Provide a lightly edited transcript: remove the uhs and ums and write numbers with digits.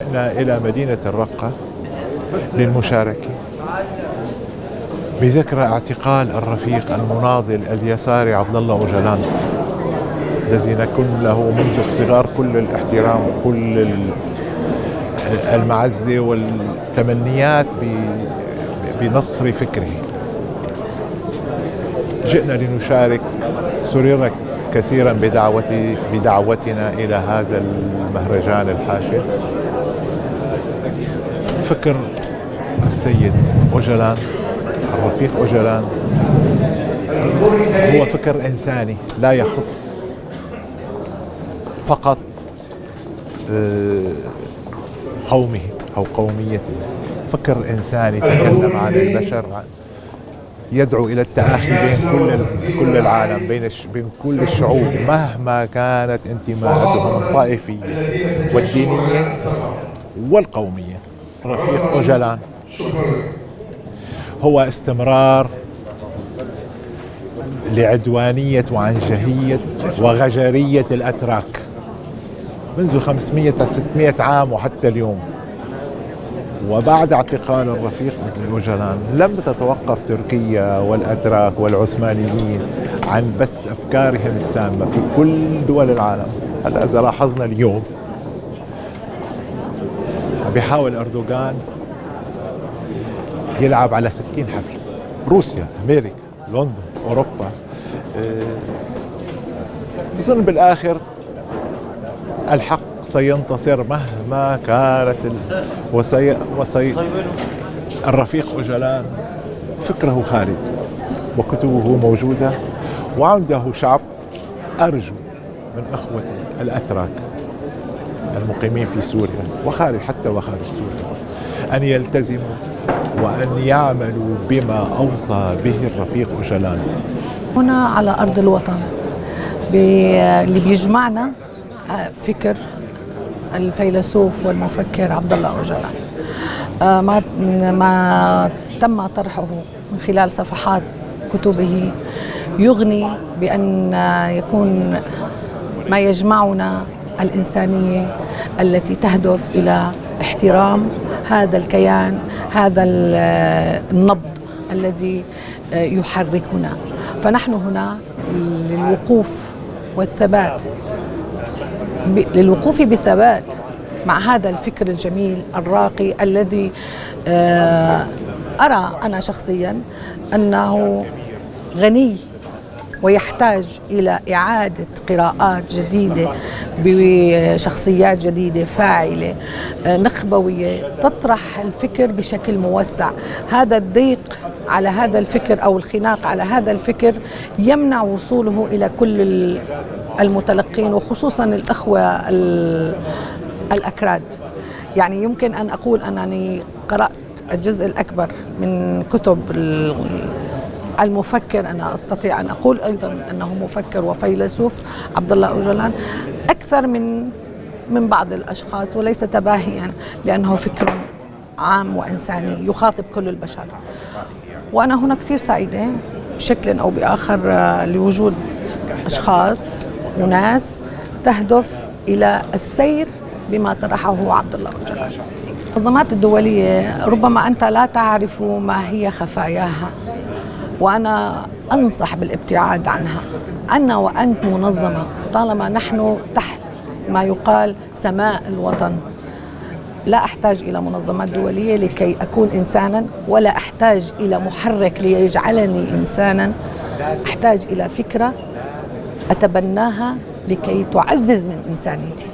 جئنا إلى مدينة الرقة للمشاركة بذكرى اعتقال الرفيق المناضل اليساري عبد الله أوجلان، الذي نكن له منذ الصغر كل الاحترام وكل المعزة والتمنيات بنصر فكره. جئنا لنشارك، سررنا كثيرا بدعوتنا إلى هذا المهرجان الحاشد. فكر السيد أوجلان، الرفيق أوجلان، هو فكر إنساني لا يخص فقط قومه أو قوميته. فكر إنساني تكلم عن البشر، يدعو إلى التآخي بين كل العالم، بين كل الشعوب مهما كانت انتماءاتهم الطائفية والدينية والقومية. الرفيق أوجلان هو استمرار لعدوانية وعنجهية وغجرية الأتراك منذ 500-600 عام وحتى اليوم. وبعد اعتقال الرفيق مثل أوجلان لم تتوقف تركيا والأتراك والعثمانيين عن بث أفكارهم السامة في كل دول العالم. هلا إذا لاحظنا اليوم بيحاول أردوغان يلعب على 60 حبل، روسيا، أمريكا، لندن، أوروبا. بظن بالآخر الحق سينتصر مهما كانت الرفيق أوجلان فكره خالد وكتبه موجودة، وعنده شعب. أرجو من أخوتي الأتراك المقيمين في سوريا وخارج حتى وخارج سوريا أن يلتزموا وأن يعملوا بما أوصى به الرفيق أوجلان. هنا على أرض الوطن اللي بيجمعنا فكر الفيلسوف والمفكر عبد الله أوجلان. ما تم طرحه من خلال صفحات كتبه يغني بأن يكون ما يجمعنا الإنسانية التي تهدف إلى احترام هذا الكيان، هذا النبض الذي يحركنا. فنحن هنا للوقوف والثبات، للوقوف بالثبات مع هذا الفكر الجميل الراقي الذي أرى أنا شخصيا أنه غني ويحتاج إلى إعادة قراءات جديدة بشخصيات جديدة فاعلة نخبوية تطرح الفكر بشكل موسع. هذا الضيق على هذا الفكر أو الخناق على هذا الفكر يمنع وصوله إلى كل المتلقين، وخصوصا الأخوة الأكراد. يعني يمكن أن أقول أنني قرأت الجزء الأكبر من كتب المفكر. أنا أستطيع أن أقول أيضا أنه مفكر وفيلسوف عبد الله أوجلان أكثر من بعض الأشخاص، وليس تباهيا، لأنه فكر عام وإنساني يخاطب كل البشر. وأنا هنا كثير سعيدة بشكل أو بآخر لوجود أشخاص وناس تهدف إلى السير بما طرحه عبد الله أوجلان. المنظمات الدولية ربما أنت لا تعرف ما هي خفاياها، وأنا أنصح بالابتعاد عنها. أنا وأنت منظمة طالما نحن تحت ما يقال سماء الوطن. لا أحتاج إلى منظمات دولية لكي أكون إنسانا، ولا أحتاج إلى محرك ليجعلني إنسانا. أحتاج إلى فكرة أتبناها لكي تعزز من إنسانيتي.